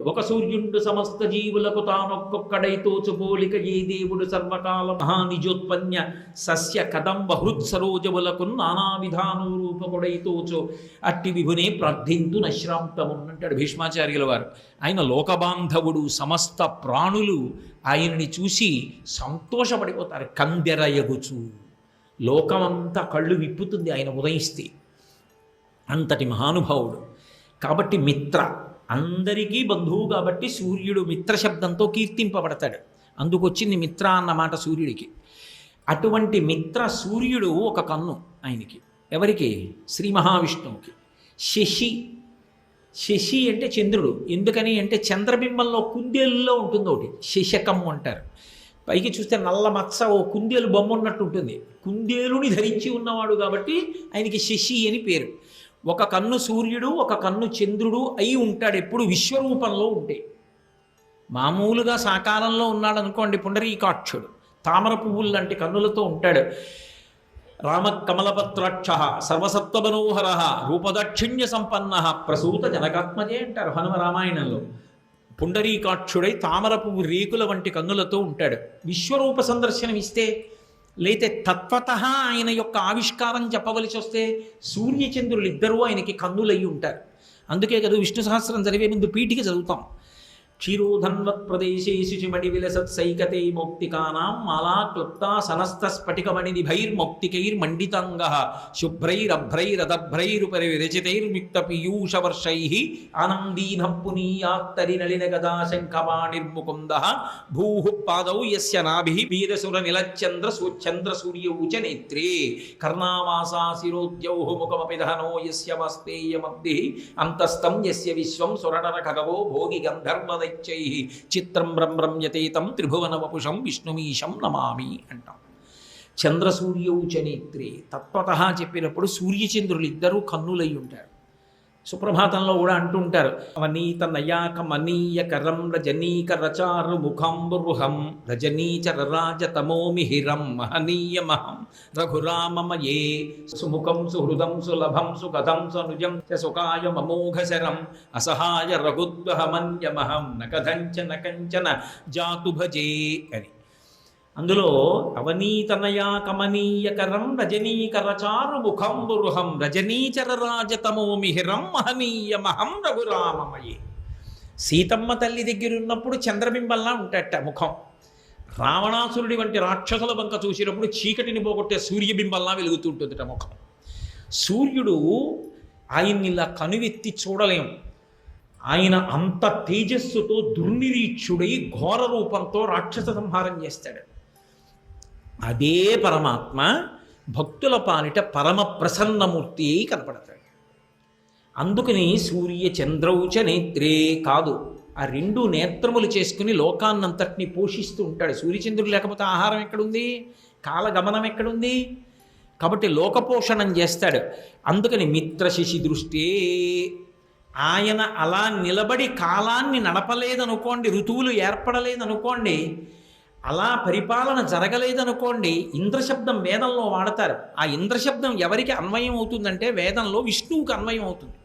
ఒక సూర్యుండు సమస్త జీవులకు తానొక్కొక్కడై తోచుపోలిక ఏ దేవుడు సర్వకాల మహానిజోత్పన్య సస్య కదంబ హృత్సరోజములకు నానా విధాను రూపకుడై తోచు అట్టి విభునే ప్రార్థింతు నశ్రాంతమున్నంటాడు భీష్మాచార్యుల వారు. ఆయన లోకబాంధవుడు, సమస్త ప్రాణులు ఆయనని చూసి సంతోషపడిపోతారు. కందెరయగుచు లోకమంతా కళ్ళు విప్పుతుంది ఆయన ఉదయిస్తే. అంతటి మహానుభావుడు కాబట్టి మిత్ర, అందరికీ బంధువు కాబట్టి సూర్యుడు మిత్ర శబ్దంతో కీర్తింపబడతాడు. అందుకొచ్చింది మిత్ర అన్నమాట సూర్యుడికి. అటువంటి మిత్ర సూర్యుడు ఒక కన్ను ఆయనకి. ఎవరికి? శ్రీ మహావిష్ణువుకి. శశి, శశి అంటే చంద్రుడు. ఎందుకని అంటే చంద్రబింబంలో కుందేలులో ఉంటుంది ఒకటి, శశకం అంటారు. పైకి చూస్తే నల్ల మత్స ఓ కుందేలు బొమ్మ ఉన్నట్టు ఉంటుంది. కుందేలుని ధరించి ఉన్నవాడు కాబట్టి ఆయనకి శశి అని పేరు. ఒక కన్ను సూర్యుడు, ఒక కన్ను చంద్రుడు అయి ఉంటాడు ఎప్పుడు విశ్వరూపంలో ఉంటే. మామూలుగా సాకారంలో ఉన్నాడు అనుకోండి పుండరీకాక్షుడు, తామర పువ్వులు లాంటి కన్నులతో ఉంటాడు. రామ కమలపత్రాక్ష సర్వసత్వమనోహర రూపదాక్షిణ్య సంపన్న ప్రసూత జనకాత్మజే అంటారు హనుమ రామాయణంలో. పుండరీకాక్షుడై తామర పువ్వు రేకుల వంటి కన్నులతో ఉంటాడు. విశ్వరూప సందర్శనం ఇస్తే లేతే తత్వత ఆయన యొక్క ఆవిష్కారం చెప్పవలసి వస్తే సూర్యచంద్రులు ఇద్దరూ ఆయనకి కన్నులయ్యి ఉంటారు. అందుకే కదా విష్ణు సహస్రం చదివే ముందు పీఠిక చదువుతాం. క్షీరోధన్వత్ ప్రదేశేషుచిమణి విలసత్సైకతే మౌక్తికానాం మాలా క్లుప్తా సనస్త స్ఫటికమణినిభైర్మౌక్తికైర్మండితాంగ శుభ్రైరభ్రైరదభ్రైరుపరి విరచితైర్ముక్త పీయూషవర్షై ఆనందీన పునీయాత్తరి నళిన గదా శంఖపాణిర్ముకుంద భూ పాదౌ యస్య నాభి వీరసుర నిలచంద్ర సూచంద్ర సూర్యౌ చ నేత్రే కర్ణామాసా శిరోద్యౌ ముఖమపి దహనో యస్య వాస్తేయమబ్ధి అంతస్తం యస్య విశ్వం సురనర ఖగవో భోగి గంధర్వ చిత్రం బ్రహ్మరమ్యతేతం త్రిభువన వపుషం విష్ణుమీశం నమామి అంటాం. చంద్రసూర్యౌ చ నేత్రే తత్వత చెప్పినప్పుడు సూర్యచంద్రులు ఇద్దరూ కన్నులై ఉంటారు. సుప్రభాతంలో కూడా అంటుంటారు అవనీత నయాక మనీయకరం రజనీకరచారు ముఖంబురుహం రజనీచర రాజతమోమిహిరం మహనీయమహం రఘురామమయే సుముఖం సుహృదం సులభం సుగతం సనుజం చ సుకాయ మమోఘశరం అసహాయ రఘుద్వహమన్యమహం నకథంచన కంచన జాతు భజే అని. అందులో అవనీతనయా కమనీయకరం రజనీకరచారు ముఖంబురుహం రజనీచర రాజతమోమిహిరం మహనీయమహం రఘురామమయే. సీతమ్మ తల్లి దగ్గరున్నప్పుడు చంద్రబింబంలా ఉంటాట ముఖం. రావణాసురుడి వంటి రాక్షసుల వంక చూసినప్పుడు చీకటిని పోగొట్టే సూర్యబింబంలా వెలుగుతుంటుందిట ముఖం. సూర్యుడు ఆయన్ని ఇలా కనువెత్తి చూడలేం. ఆయన అంత తేజస్సుతో దుర్నిరీక్షుడై ఘోర రూపంతో రాక్షస సంహారం చేస్తాడు. అదే పరమాత్మ భక్తుల పాలిట పరమ ప్రసన్నమూర్తి అయి కనపడతాడు. అందుకని సూర్య చంద్రౌచ నేత్రే కాదు, ఆ రెండు నేత్రములు చేసుకుని లోకాన్నంతటిని పోషిస్తూ ఉంటాడు. సూర్యచంద్రుడు లేకపోతే ఆహారం ఎక్కడుంది, కాలగమనం ఎక్కడుంది? కాబట్టి లోకపోషణం చేస్తాడు. అందుకని మిత్ర శశి దృష్టే ఆయన అలా నిలబడి కాలాన్ని నడపలేదనుకోండి, ఋతువులు ఏర్పడలేదనుకోండి, అలా పరిపాలన జరగలేదనుకోండి, ఇంద్రశబ్దం వేదంలో వాడతారు. ఆ ఇంద్రశబ్దం ఎవరికి అన్వయం అవుతుందంటే వేదంలో విష్ణువుకి అన్వయం అవుతుంది.